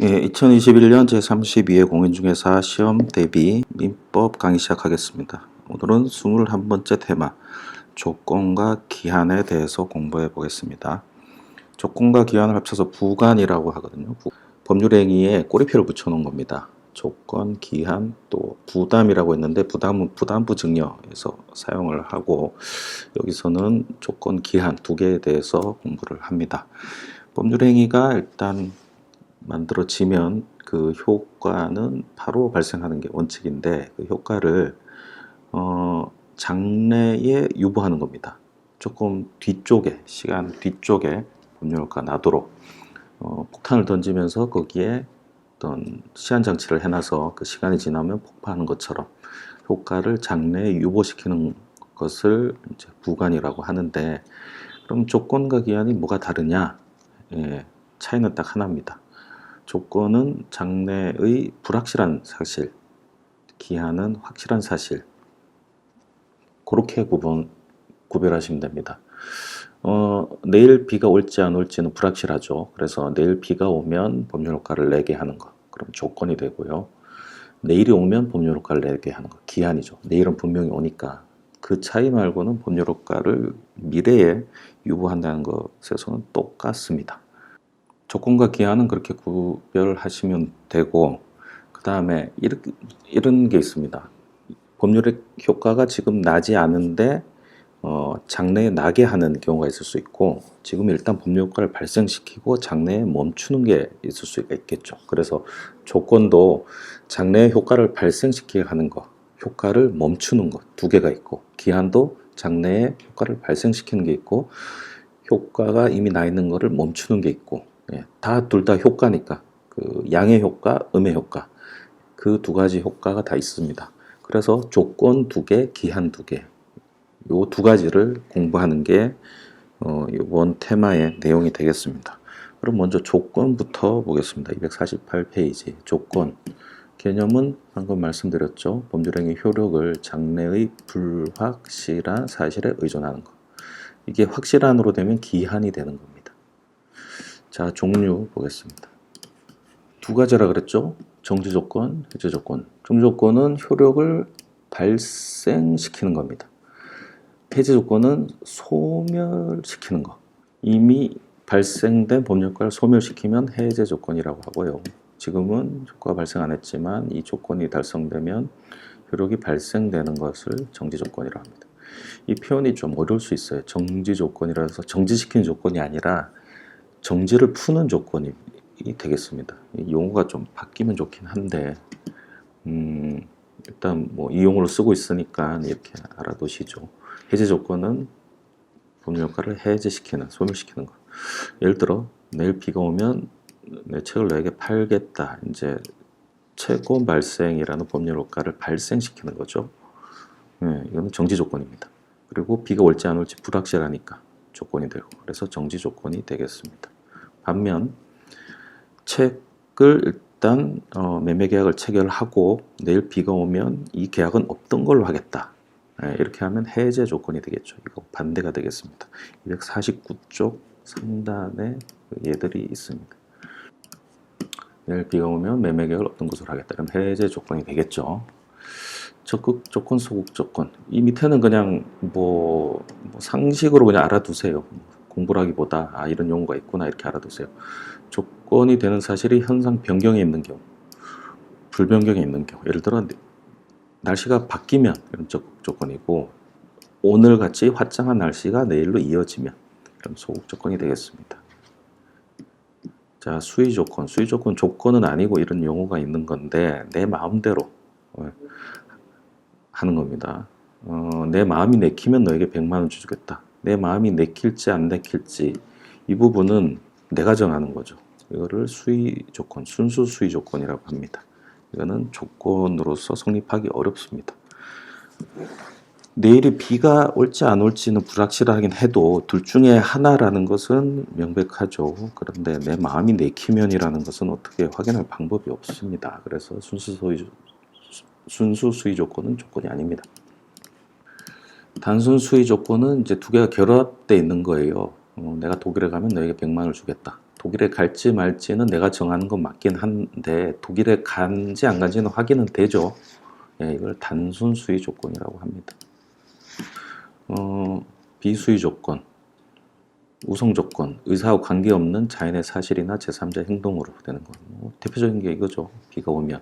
예, 2021년 제32회 공인중개사 시험 대비 민법 강의 시작하겠습니다. 오늘은 21번째 테마, 조건과 기한에 대해서 공부해 보겠습니다. 조건과 기한을 합쳐서 부관이라고 하거든요. 법률행위에 꼬리표를 붙여놓은 겁니다. 조건, 기한, 또 부담이라고 했는데 부담은 부담부 증여에서 사용을 하고, 여기서는 조건, 기한 두 개에 대해서 공부를 합니다. 법률행위가 일단 만들어지면 그 효과는 바로 발생하는 게 원칙인데, 그 효과를 장래에 유보하는 겁니다. 조금 뒤쪽에, 시간 뒤쪽에 법률효과가 나도록 폭탄을 던지면서 거기에 어떤 시한 장치를 해놔서 그 시간이 지나면 폭파하는 것처럼 효과를 장래에 유보시키는 것을 이제 부관이라고 하는데, 그럼 조건과 기한이 뭐가 다르냐? 예, 차이는 딱 하나입니다. 조건은 장래의 불확실한 사실, 기한은 확실한 사실. 그렇게 구별하시면 됩니다. 내일 비가 올지 안 올지는 불확실하죠. 그래서 내일 비가 오면 법률효과를 내게 하는 것, 그럼 조건이 되고요. 내일이 오면 법률효과를 내게 하는 것, 기한이죠. 내일은 분명히 오니까. 그 차이 말고는 법률효과를 미래에 유보한다는 것에서는 똑같습니다. 조건과 기한은 그렇게 구별하시면 되고, 그 다음에 이런 게 있습니다. 법률의 효과가 지금 나지 않은데 장래에 나게 하는 경우가 있을 수 있고, 지금 일단 법률 효과를 발생시키고 장래에 멈추는 게 있을 수가 있겠죠. 그래서 조건도 장래에 효과를 발생시키게 하는 것, 효과를 멈추는 것 두 개가 있고, 기한도 장래에 효과를 발생시키는 게 있고, 효과가 이미 나 있는 거를 멈추는 게 있고, 다 둘 다 효과니까 그 양의 효과, 음의 효과, 그 두 가지 효과가 다 있습니다. 그래서 조건 두 개, 기한 두 개, 요 두 가지를 공부하는 게 이번 테마의 내용이 되겠습니다. 그럼 먼저 조건부터 보겠습니다. 248페이지 조건. 개념은 방금 말씀드렸죠. 법률행위 효력을 장래의 불확실한 사실에 의존하는 것. 이게 확실한으로 되면 기한이 되는 겁니다. 자, 종류 보겠습니다. 두 가지라 그랬죠. 정지조건, 해제조건. 정지조건은 효력을 발생시키는 겁니다. 해제조건은 소멸시키는 것. 이미 발생된 법률효과를 소멸시키면 해제조건이라고 하고요. 지금은 효과가 발생 안 했지만 이 조건이 달성되면 효력이 발생되는 것을 정지조건이라고 합니다. 이 표현이 좀 어려울 수 있어요. 정지조건이라서 정지시키는 조건이 아니라 정지를 푸는 조건이 되겠습니다. 이 용어가 좀 바뀌면 좋긴 한데, 일단 뭐 이 용어를 쓰고 있으니까 이렇게 알아두시죠. 해제 조건은 법률효과를 해제시키는, 소멸시키는 것. 예를 들어 내일 비가 오면 내 책을 너에게 팔겠다. 이제 채권 발생이라는 법률효과를 발생시키는 거죠. 이거는 정지 조건입니다. 그리고 비가 올지 안 올지 불확실하니까 조건이 되고, 그래서 정지 조건이 되겠습니다. 반면 책을 일단 매매 계약을 체결하고 내일 비가 오면 이 계약은 없던 걸로 하겠다. 이렇게 하면 해제 조건이 되겠죠. 이거 반대가 되겠습니다. 249쪽 상단에 얘들이 있습니다. 내일 비가 오면 매매 계약을 없던 것으로 하겠다. 그럼 해제 조건이 되겠죠. 적극 조건, 소극 조건. 이 밑에는 그냥 뭐 상식으로 그냥 알아두세요. 공부를 하기보다 이런 용어가 있구나 이렇게 알아두세요. 조건이 되는 사실이 현상 변경에 있는 경우, 불변경에 있는 경우. 예를 들어 날씨가 바뀌면 이런 적극 조건이고, 오늘같이 화창한 날씨가 내일로 이어지면 그럼 소극 조건이 되겠습니다. 자, 수의 조건. 수의 조건, 조건은 아니고 이런 용어가 있는 건데 내 마음대로 하는 겁니다. 내 마음이 내키면 너에게 100만 원 주겠다. 내 마음이 내킬지 안 내킬지 이 부분은 내가 정하는 거죠. 이거를 수의 조건, 순수 수의 조건이라고 합니다. 이거는 조건으로서 성립하기 어렵습니다. 내일이 비가 올지 안 올지는 불확실하긴 해도 둘 중에 하나라는 것은 명백하죠. 그런데 내 마음이 내키면이라는 것은 어떻게 확인할 방법이 없습니다. 그래서 순수 수의 조건은 조건이 아닙니다. 단순 수의 조건은 이제 두 개가 결합되어 있는 거예요. 내가 독일에 가면 너에게 100만 원을 주겠다. 독일에 갈지 말지는 내가 정하는 건 맞긴 한데 독일에 간지 안 간지는 확인은 되죠. 예, 이걸 단순 수의 조건이라고 합니다. 비수의 조건, 우성 조건, 의사하고 관계없는 자연의 사실이나 제3자 행동으로 되는 거. 대표적인 게 이거죠. 비가 오면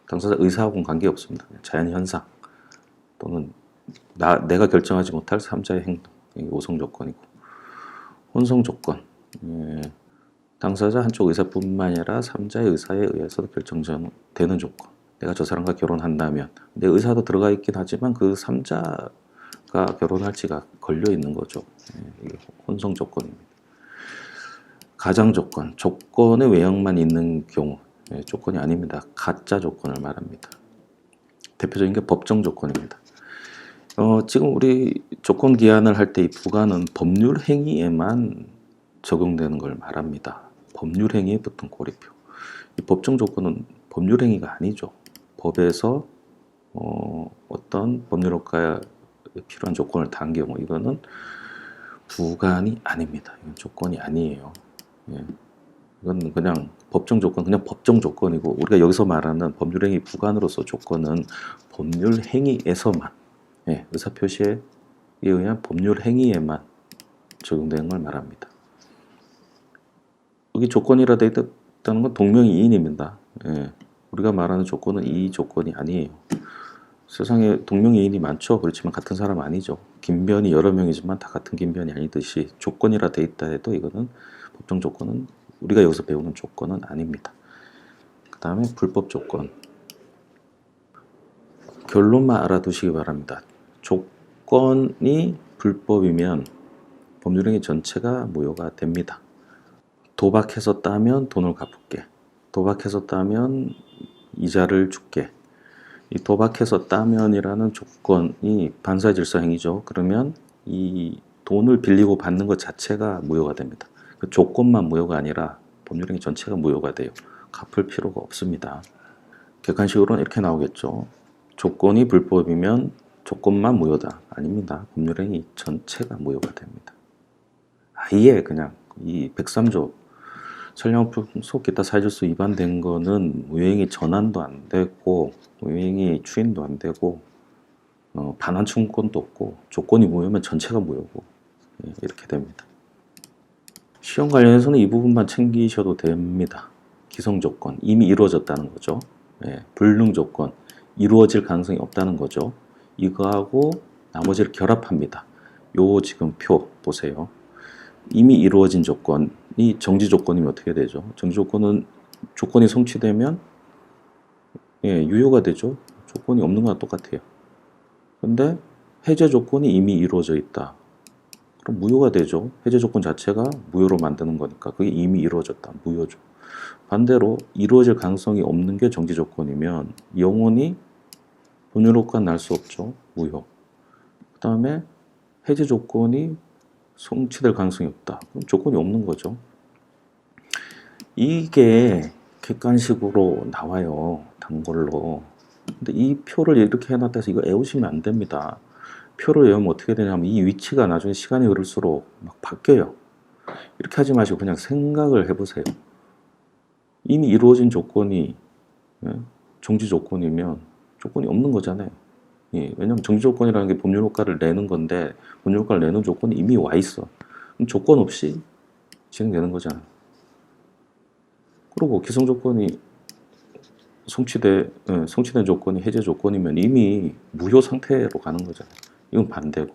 당사자 의사하고는 관계없습니다. 자연 현상 또는 내가 결정하지 못할 3자의 행동, 이게 우성 조건이고, 혼성 조건, 예, 당사자 한쪽 의사뿐만 아니라 3자의 의사에 의해서도 결정되는 조건. 내가 저 사람과 결혼한다면 내 의사도 들어가 있긴 하지만 그 3자가 결혼할지가 걸려 있는 거죠. 이게 혼성 조건입니다. 가장 조건, 조건의 외형만 있는 경우, 조건이 아닙니다. 가짜 조건을 말합니다. 대표적인 게 법정 조건입니다. 지금 우리 조건 기한을 할 때 이 부가는 법률 행위에만 적용되는 걸 말합니다. 법률 행위에 붙은 고리표. 이 법정 조건은 법률 행위가 아니죠. 법에서 어떤 법률 효과에 필요한 조건을 단 경우 이거는 부간이 아닙니다. 이건 조건이 아니에요. 예. 이건 그냥 법정 조건, 그냥 법정 조건이고 우리가 여기서 말하는 법률 행위 부간으로서 조건은 법률 행위에서만, 예, 의사표시에 의한 법률 행위에만 적용되는 걸 말합니다. 여기 조건이라 되어 있다는 건 동명이인입니다. 예, 우리가 말하는 조건은 이 조건이 아니에요. 세상에 동명이인이 많죠. 그렇지만 같은 사람 아니죠. 긴변이 여러 명이지만 다 같은 긴변이 아니듯이 조건이라 되어 있다 해도 이거는 법정 조건은 우리가 여기서 배우는 조건은 아닙니다. 그 다음에 불법 조건. 결론만 알아두시기 바랍니다. 조건이 불법이면 법률행위 전체가 무효가 됩니다. 도박해서 따면 돈을 갚을게. 도박해서 따면 이자를 줄게. 이 도박해서 따면이라는 조건이 반사의 질서 행위죠. 그러면 이 돈을 빌리고 받는 것 자체가 무효가 됩니다. 그 조건만 무효가 아니라 법률행위 전체가 무효가 돼요. 갚을 필요가 없습니다. 객관식으로는 이렇게 나오겠죠. 조건이 불법이면 조건만 무효다. 아닙니다. 법률행위 전체가 무효가 됩니다. 아예 그냥 이 103조 선량품 소기타 사회질서 위반된 거는 무효행위 전환도 안 되고 무효행위 추인도 안 되고 반환 청구권도 없고 조건이 무효면 전체가 무효고, 예, 이렇게 됩니다. 시험 관련해서는 이 부분만 챙기셔도 됩니다. 기성 조건 이미 이루어졌다는 거죠. 예, 불능 조건 이루어질 가능성이 없다는 거죠. 이거하고 나머지를 결합합니다. 요 지금 표 보세요. 이미 이루어진 조건이 정지 조건이면 어떻게 되죠? 정지 조건은 조건이 성취되면, 예, 유효가 되죠. 조건이 없는 거랑 똑같아요. 근데 해제 조건이 이미 이루어져 있다. 그럼 무효가 되죠. 해제 조건 자체가 무효로 만드는 거니까 그게 이미 이루어졌다. 무효죠. 반대로 이루어질 가능성이 없는 게 정지 조건이면 영원히 법률 효과 날 수 없죠. 무효. 그 다음에 해제 조건이 성취될 가능성이 없다. 그럼 조건이 없는 거죠. 이게 객관식으로 나와요. 단골로. 근데 이 표를 이렇게 해놨다 해서 이거 외우시면 안 됩니다. 표를 외우면 어떻게 되냐면 이 위치가 나중에 시간이 흐를수록 막 바뀌어요. 이렇게 하지 마시고 그냥 생각을 해보세요. 이미 이루어진 조건이, 예, 정지 조건이면 조건이 없는 거잖아요. 예, 왜냐면 정지 조건이라는 게 법률 효과를 내는 건데 법률 효과를 내는 조건이 이미 와 있어. 그럼 조건 없이 진행되는 거잖아요. 그리고 기성 조건이 성취된 조건이 해제 조건이면 이미 무효 상태로 가는 거잖아요. 이건 반대고.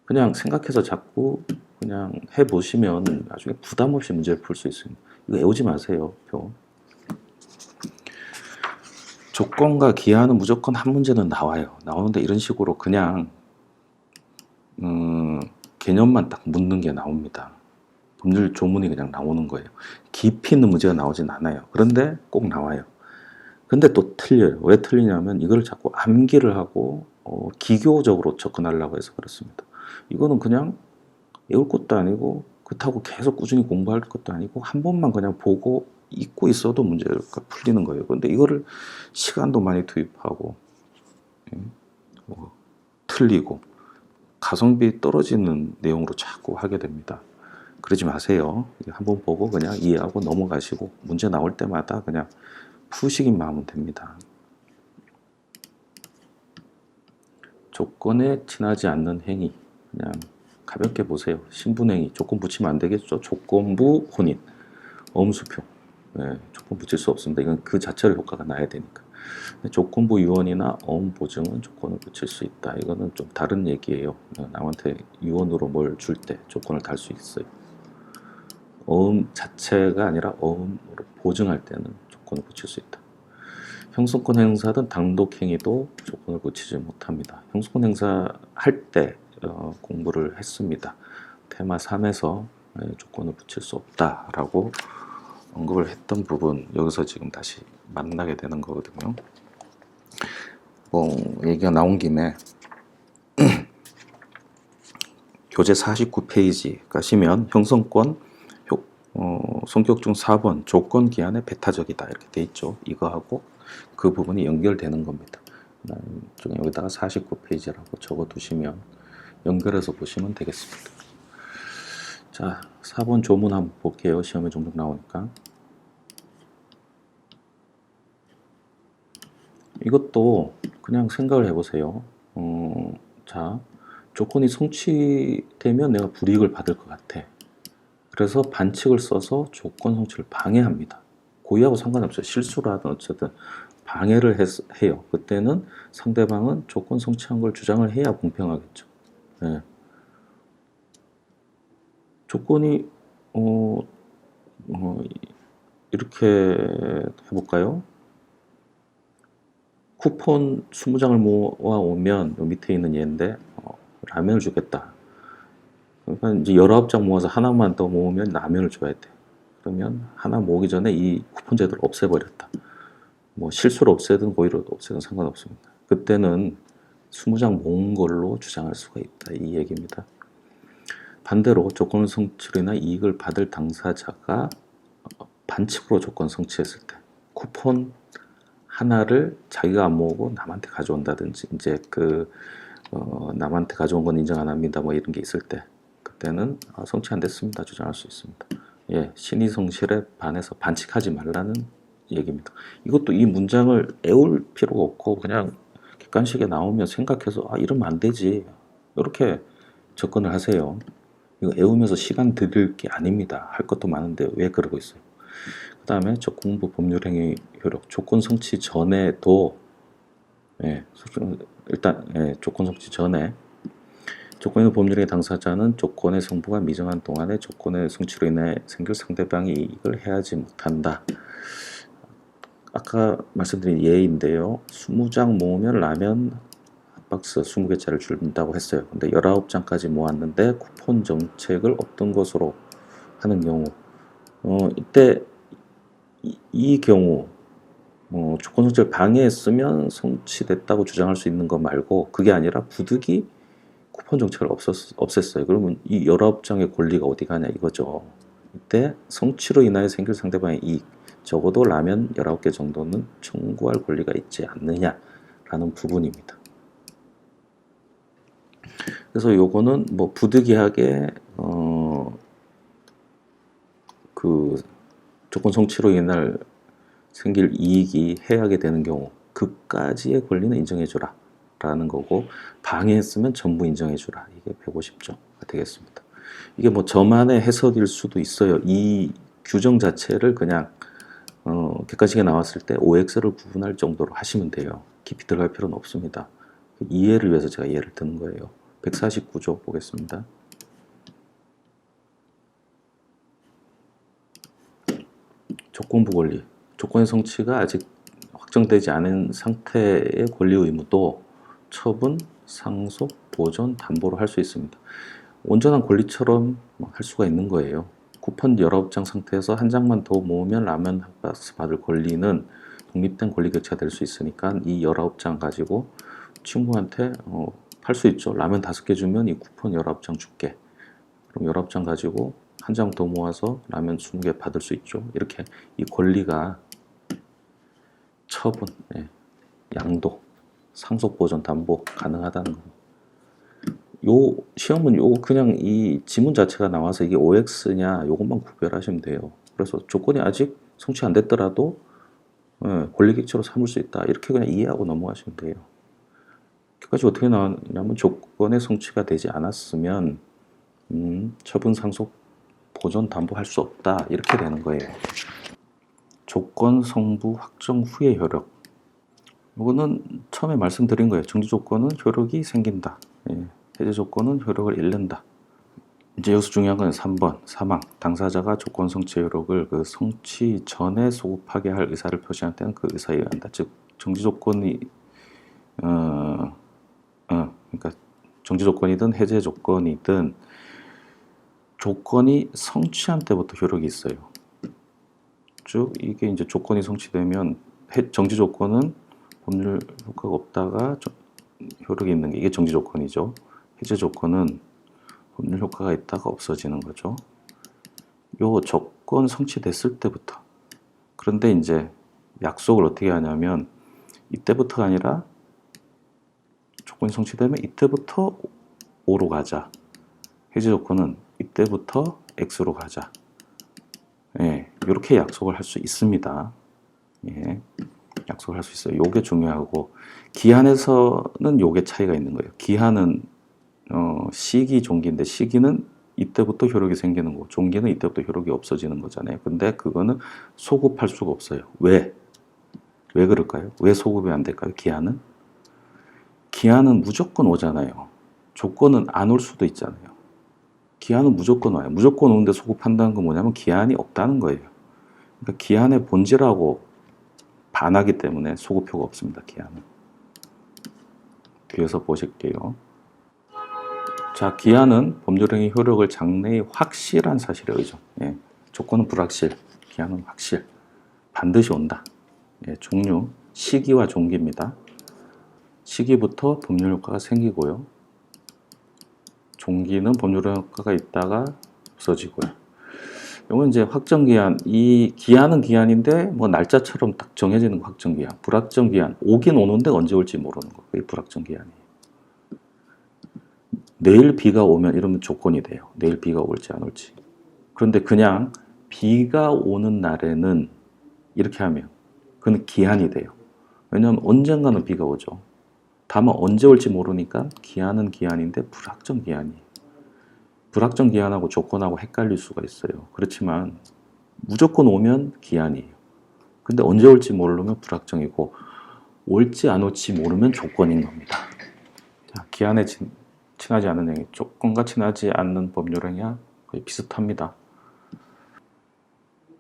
그냥 생각해서 자꾸 그냥 해보시면 나중에 부담 없이 문제를 풀 수 있습니다. 이거 외우지 마세요, 표. 조건과 기한은 무조건 한 문제는 나와요. 나오는데 이런 식으로 그냥 개념만 딱 묻는 게 나옵니다. 법률 조문이 그냥 나오는 거예요. 깊이 있는 문제가 나오진 않아요. 그런데 꼭 나와요. 근데 또 틀려요. 왜 틀리냐면 이걸 자꾸 암기를 하고 기교적으로 접근하려고 해서 그렇습니다. 이거는 그냥 외울 것도 아니고 그렇다고 계속 꾸준히 공부할 것도 아니고 한 번만 그냥 보고 잊고 있어도 문제가 풀리는 거예요. 근데 이거를 시간도 많이 투입하고, 틀리고 가성비 떨어지는 내용으로 자꾸 하게 됩니다. 그러지 마세요. 한번 보고 그냥 이해하고 넘어가시고 문제 나올 때마다 그냥 푸시기만 하면 됩니다. 조건에 친하지 않는 행위, 그냥 가볍게 보세요. 신분행위, 조건 붙이면 안 되겠죠. 조건부 혼인, 엄수표. 네, 조건 붙일 수 없습니다. 이건 그 자체로 효과가 나야 되니까. 조건부 유언이나 어음 보증은 조건을 붙일 수 있다. 이거는 좀 다른 얘기예요. 남한테 유언으로 뭘 줄 때 조건을 달 수 있어요. 어음 자체가 아니라 어음으로 보증할 때는 조건을 붙일 수 있다. 형성권 행사든 단독 행위도 조건을 붙이지 못합니다. 형성권 행사 할 때 공부를 했습니다. 테마 3에서 조건을 붙일 수 없다라고 언급을 했던 부분, 여기서 지금 다시 만나게 되는 거거든요. 얘기가 나온 김에 교재 49페이지 가시면 형성권 성격 중 4번 조건 기한의 배타적이다 이렇게 돼 있죠. 이거하고 그 부분이 연결되는 겁니다. 여기다가 49페이지라고 적어 두시면 연결해서 보시면 되겠습니다. 자, 4번 조문 한번 볼게요. 시험에 종종 나오니까. 이것도 그냥 생각을 해보세요. 자, 조건이 성취되면 내가 불이익을 받을 것 같아. 그래서 반칙을 써서 조건 성취를 방해합니다. 고의하고 상관없어요. 실수를 하든 어쨌든 방해를 해요. 그때는 상대방은 조건 성취한 걸 주장을 해야 공평하겠죠. 네. 조건이 이렇게 해볼까요? 쿠폰 20장을 모아오면 밑에 있는 예인데 라면을 주겠다. 그러니까 이제 19장 모아서 하나만 더 모으면 라면을 줘야 돼. 그러면 하나 모으기 전에 이 쿠폰 제도를 없애버렸다. 뭐 실수로 없애든 고의로 없애든 상관없습니다. 그때는 20장 모은 걸로 주장할 수가 있다. 이 얘기입니다. 반대로 조건 성취나 이익을 받을 당사자가 반칙으로 조건 성취했을 때 쿠폰 하나를 자기가 안 모으고 남한테 가져온다든지 이제 남한테 가져온 건 인정 안 합니다. 뭐 이런 게 있을 때 그때는 성취 안 됐습니다. 주장할 수 있습니다. 예, 신의 성실에 반해서 반칙하지 말라는 얘기입니다. 이것도 이 문장을 애울 필요가 없고 그냥 객관식에 나오면 생각해서 이러면 안 되지 이렇게 접근을 하세요. 이거 애우면서 시간 들일 게 아닙니다. 할 것도 많은데 왜 그러고 있어요? 그 다음에 공부 법률행위 효력 조건 성취 전에도 일단 조건 성취 전에 조건의 법률행위 당사자는 조건의 성부가 미정한 동안에 조건의 성취로 인해 생길 상대방이 이익을 해하지 못한다. 아까 말씀드린 예인데요. 20장 모으면 라면 한 박스 20개짜리를 준다고 했어요. 근데 19장까지 모았는데 쿠폰 정책을 없던 것으로 하는 경우 이때 이 경우 조건 성취를 방해했으면 성취됐다고 주장할 수 있는 것 말고 그게 아니라 부득이 쿠폰 정책을 없앴어요. 그러면 이 19장의 권리가 어디 가냐 이거죠. 이때 성취로 인하여 생길 상대방의 이익 적어도 라면 19개 정도는 청구할 권리가 있지 않느냐라는 부분입니다. 그래서 요거는 뭐 부득이하게 그 조건 성취로 인할 생길 이익이 해하게 되는 경우 그까지의 권리는 인정해주라 라는 거고 방해했으면 전부 인정해주라. 이게 150조가 되겠습니다. 이게 뭐 저만의 해석일 수도 있어요. 이 규정 자체를 그냥 객관식에 나왔을 때 OX를 구분할 정도로 하시면 돼요. 깊이 들어갈 필요는 없습니다. 이해를 위해서 제가 예를 드는 거예요. 149조 보겠습니다. 조건부 권리. 조건의 성취가 아직 확정되지 않은 상태의 권리 의무도 처분, 상속, 보존, 담보로 할 수 있습니다. 온전한 권리처럼 할 수가 있는 거예요. 쿠폰 19장 상태에서 한 장만 더 모으면 라면 한 박스 받을 권리는 독립된 권리 객체가 될 수 있으니까 이 19장 가지고 친구한테 팔 수 있죠. 라면 5개 주면 이 쿠폰 19장 줄게. 그럼 19장 가지고 한 장 더 모아서 라면 20개 받을 수 있죠. 이렇게 이 권리가 처분, 양도, 상속, 보존, 담보 가능하다는 겁니다. 요 시험은 요 그냥 이 지문 자체가 나와서 이게 OX냐 요것만 구별하시면 돼요. 그래서 조건이 아직 성취 안 됐더라도 권리객체로 삼을 수 있다. 이렇게 그냥 이해하고 넘어가시면 돼요. 여기까지 어떻게 나왔냐면 조건의 성취가 되지 않았으면 처분 상속 보존 담보할 수 없다. 이렇게 되는 거예요. 조건 성부 확정 후의 효력. 이거는 처음에 말씀드린 거예요. 정지 조건은 효력이 생긴다. 해제 조건은 효력을 잃는다. 이제 여기서 중요한 건 3번 사망. 당사자가 조건 성취 효력을 그 성취 전에 소급하게 할 의사를 표시할 때는 그 의사에 의한다. 즉 정지 조건이 그러니까 정지 조건이든 해제 조건이든 조건이 성취한 때부터 효력이 있어요. 즉 이게 이제 조건이 성취되면 정지 조건은 법률 효과가 없다가 효력이 있는 게 이게 정지 조건이죠. 해제 조건은 법률 효과가 있다가 없어지는 거죠. 요 조건 성취됐을 때부터. 그런데 이제 약속을 어떻게 하냐면 이때부터가 아니라 조건이 성취되면 이때부터 O로 가자. 해제 조건은 이때부터 X로 가자. 이렇게 약속을 할 수 있습니다. 약속을 할 수 있어요. 요게 중요하고 기한에서는 요게 차이가 있는 거예요. 기한은 시기, 종기인데 시기는 이때부터 효력이 생기는 거고 종기는 이때부터 효력이 없어지는 거잖아요. 근데 그거는 소급할 수가 없어요. 왜? 왜 그럴까요? 왜 소급이 안 될까요? 기한은 무조건 오잖아요. 조건은 안 올 수도 있잖아요. 기한은 무조건 와요. 무조건 오는데 소급한다는 건 뭐냐면 기한이 없다는 거예요. 그러니까 기한의 본질하고 반하기 때문에 소급효가 없습니다. 기한은. 뒤에서 보실게요. 자, 기한은 법률행위 효력을 장래의 확실한 사실에 의존. 조건은 불확실, 기한은 확실. 반드시 온다. 종류, 시기와 종기입니다. 시기부터 법률 효과가 생기고요. 종기는 법률 효과가 있다가 없어지고요. 이건 이제 확정 기한. 이 기한은 기한인데 뭐 날짜처럼 딱 정해지는 확정 기한. 불확정 기한. 오긴 오는데 언제 올지 모르는 거. 그게 불확정 기한이에요. 내일 비가 오면 이러면 조건이 돼요. 내일 비가 올지 안 올지. 그런데 그냥 비가 오는 날에는 이렇게 하면 그건 기한이 돼요. 왜냐하면 언젠가는 비가 오죠. 다만 언제 올지 모르니까 기한은 기한인데 불확정 기한이에요. 불확정 기한하고 조건하고 헷갈릴 수가 있어요. 그렇지만 무조건 오면 기한이에요. 근데 언제 올지 모르면 불확정이고 올지 안 올지 모르면 조건인 겁니다. 자, 기한에 친하지 않은 행위, 조건과 친하지 않는 법률행위와 거의 비슷합니다.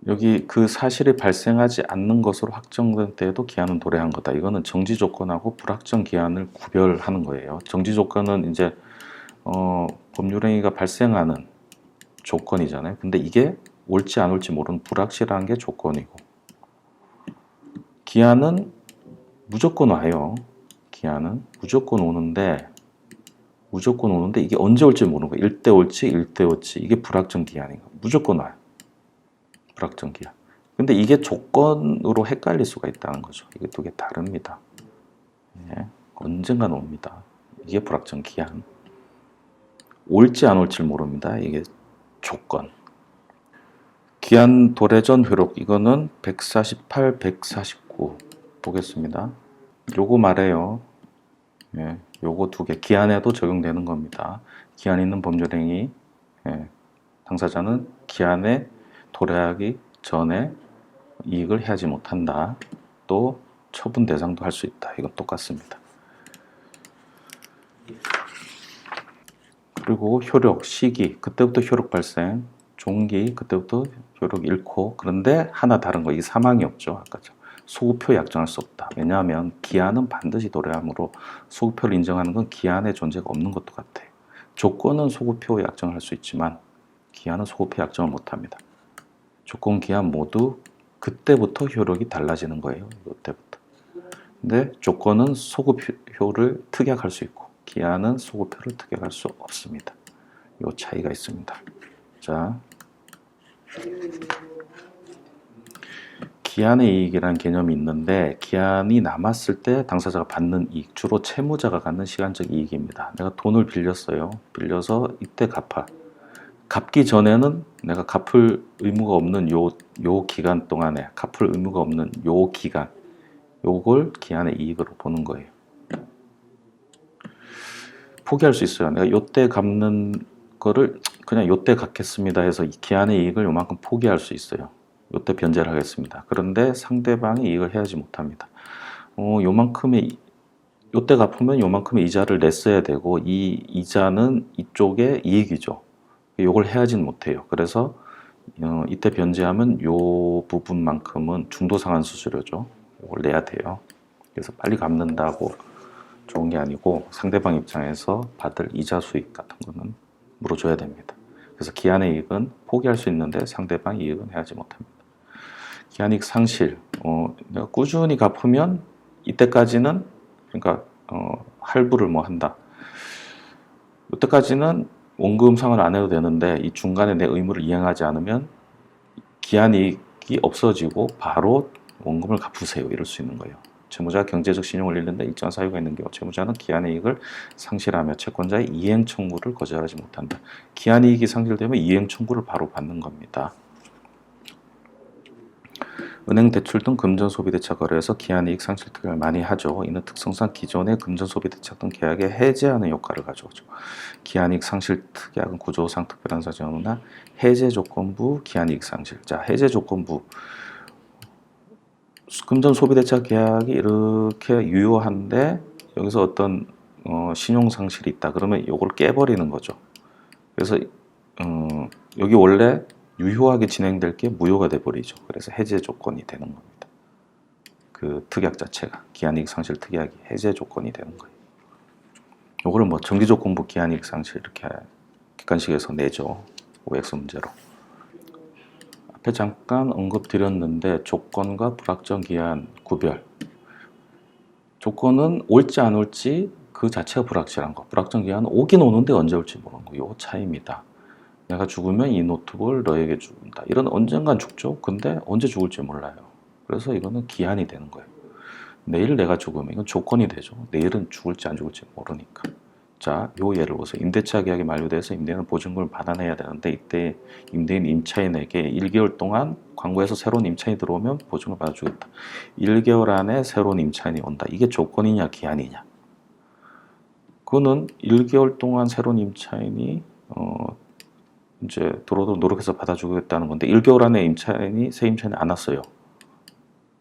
여기 그 사실이 발생하지 않는 것으로 확정된 때에도 기한은 도래한 거다. 이거는 정지 조건하고 불확정 기한을 구별하는 거예요. 정지 조건은 이제 법률행위가 발생하는 조건이잖아요. 근데 이게 올지 안 올지 모르는 불확실한 게 조건이고 기한은 무조건 와요. 기한은 무조건 오는데 이게 언제 올지 모르는 거예요. 일대 올지 일대 올지 이게 불확정 기한인 거예요. 무조건 와요. 불확정 기한. 근데 이게 조건으로 헷갈릴 수가 있다는 거죠. 이게 두 개 다릅니다. 언젠간 옵니다. 이게 불확정 기한. 올지 안 올지 모릅니다. 이게 조건. 기한 도래 전 효력 이거는 148, 149 보겠습니다. 요거 말해요. 요거 두 개 기한에도 적용되는 겁니다. 기한 있는 법률행위 당사자는 기한에 도래하기 전에 이익을 해하지 못한다. 또 처분 대상도 할 수 있다. 이건 똑같습니다. 그리고 효력, 시기, 그때부터 효력 발생, 종기, 그때부터 효력 잃고 그런데 하나 다른 거, 이 사망이 없죠. 아까죠. 소급효 약정할 수 없다. 왜냐하면 기한은 반드시 도래하므로 소급효를 인정하는 건 기한의 존재가 없는 것도 같아요. 조건은 소급효 약정할 수 있지만 기한은 소급효 약정을 못합니다. 조건, 기한 모두 그때부터 효력이 달라지는 거예요. 이때부터. 근데 조건은 소급효를 특약할 수 있고 기한은 소급효를 특약할 수 없습니다. 이 차이가 있습니다. 자, 기한의 이익이라는 개념이 있는데 기한이 남았을 때 당사자가 받는 이익, 주로 채무자가 갖는 시간적 이익입니다. 내가 돈을 빌렸어요. 빌려서 이때 갚아. 갚기 전에는 내가 갚을 의무가 없는 요 기간 동안에 갚을 의무가 없는 요 기간, 요걸 기한의 이익으로 보는 거예요. 포기할 수 있어요. 내가 요때 갚는 거를 그냥 요때 갚겠습니다 해서 이 기한의 이익을 요만큼 포기할 수 있어요. 요때 변제를 하겠습니다. 그런데 상대방이 이익을 해야지 못합니다. 요만큼의 요때 갚으면 요만큼의 이자를 냈어야 되고 이 이자는 이쪽의 이익이죠. 요걸 해야지는 못해요. 그래서 이때 변제하면 요 부분만큼은 중도상환 수수료죠. 요걸 내야 돼요. 그래서 빨리 갚는다고 좋은 게 아니고 상대방 입장에서 받을 이자 수익 같은 거는 물어줘야 됩니다. 그래서 기한의 이익은 포기할 수 있는데 상대방 이익은 해야지 못합니다. 기한이익 상실, 내가 꾸준히 갚으면 이때까지는 그러니까 할부를 뭐 한다. 이때까지는 원금 상환을 안 해도 되는데 이 중간에 내 의무를 이행하지 않으면 기한이익이 없어지고 바로 원금을 갚으세요. 이럴 수 있는 거예요. 채무자가 경제적 신용을 잃는데 일정한 사유가 있는 경우 채무자는 기한의 이익을 상실하며 채권자의 이행 청구를 거절하지 못한다. 기한이익이 상실되면 이행 청구를 바로 받는 겁니다. 은행 대출 등 금전 소비 대차 거래에서 기한이익 상실 특약을 많이 하죠. 이는 특성상 기존의 금전 소비 대차 등 계약에 해제하는 효과를 가져오죠. 기한이익 상실 특약은 구조상 특별한 사정이나 해제 조건부 기한이익 상실. 자, 해제 조건부 금전 소비 대차 계약이 이렇게 유효한데 여기서 어떤 신용 상실이 있다. 그러면 이걸 깨버리는 거죠. 그래서 여기 원래 유효하게 진행될 게 무효가 돼버리죠. 그래서 해제 조건이 되는 겁니다. 그 특약 자체가 기한이익 상실 특약이 해제 조건이 되는 거예요. 요거를 뭐 정기조건부 기한이익 상실 이렇게 객관식에서 내죠. OX 문제로. 앞에 잠깐 언급드렸는데 조건과 불확정 기한 구별. 조건은 올지 안 올지 그 자체가 불확실한 거. 불확정 기한은 오긴 오는데 언제 올지 모르는 거. 요 차이입니다. 내가 죽으면 이 노트북을 너에게 준다. 이런 언젠간 죽죠. 근데 언제 죽을지 몰라요. 그래서 이거는 기한이 되는 거예요. 내일 내가 죽으면 이건 조건이 되죠. 내일은 죽을지 안 죽을지 모르니까. 자, 요 예를 보세요. 임대차 계약이 만료돼서 임대인은 보증금을 받아내야 되는데 이때 임대인 임차인에게 1개월 동안 광고해서 새로운 임차인이 들어오면 보증금을 받아주겠다. 1개월 안에 새로운 임차인이 온다. 이게 조건이냐 기한이냐. 그거는 1개월 동안 새로운 임차인이 이제 들어오도록 노력해서 받아주겠다는 건데 1개월 안에 새 임차인이 안 왔어요.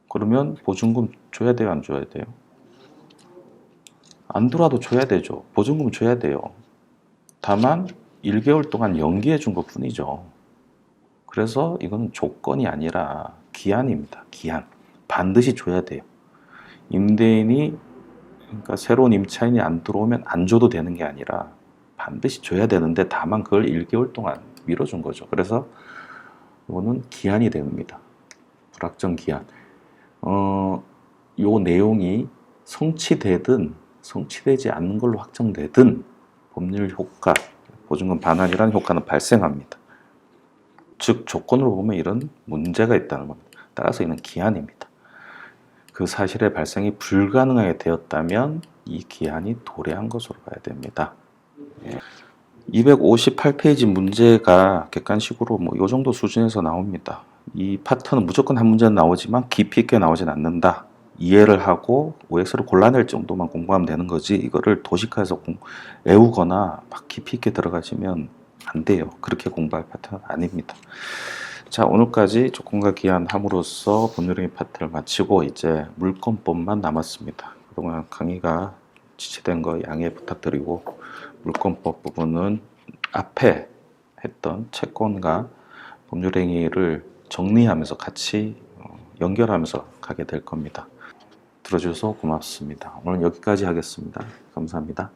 그러면 보증금 줘야 돼요, 안 줘야 돼요? 안 들어와도 줘야 되죠. 보증금 줘야 돼요. 다만 1개월 동안 연기해 준 것 뿐이죠. 그래서 이건 조건이 아니라 기한입니다. 기한. 반드시 줘야 돼요. 임대인이 그러니까 새로운 임차인이 안 들어오면 안 줘도 되는 게 아니라 반드시 줘야 되는데 다만 그걸 1개월 동안 미뤄준 거죠. 그래서 이거는 기한이 됩니다. 불확정 기한. 요 내용이 성취되든 성취되지 않는 걸로 확정되든 법률 효과, 보증금 반환이라는 효과는 발생합니다. 즉 조건으로 보면 이런 문제가 있다는 겁니다. 따라서 이는 기한입니다. 그 사실의 발생이 불가능하게 되었다면 이 기한이 도래한 것으로 봐야 됩니다. 258페이지 문제가 객관식으로 뭐 이 정도 수준에서 나옵니다. 이 파트는 무조건 한 문제는 나오지만 깊이 있게 나오진 않는다. 이해를 하고 OX를 골라낼 정도만 공부하면 되는 거지 이거를 도식화해서 외우거나 막 깊이 있게 들어가시면 안 돼요. 그렇게 공부할 파트는 아닙니다. 자, 오늘까지 조건과 기한 함으로써 법률행위 파트를 마치고 이제 물권법만 남았습니다. 그동안 강의가 지체된 거 양해 부탁드리고 물권법 부분은 앞에 했던 채권과 법률행위를 정리하면서 같이 연결하면서 가게 될 겁니다. 들어주셔서 고맙습니다. 오늘 여기까지 하겠습니다. 감사합니다.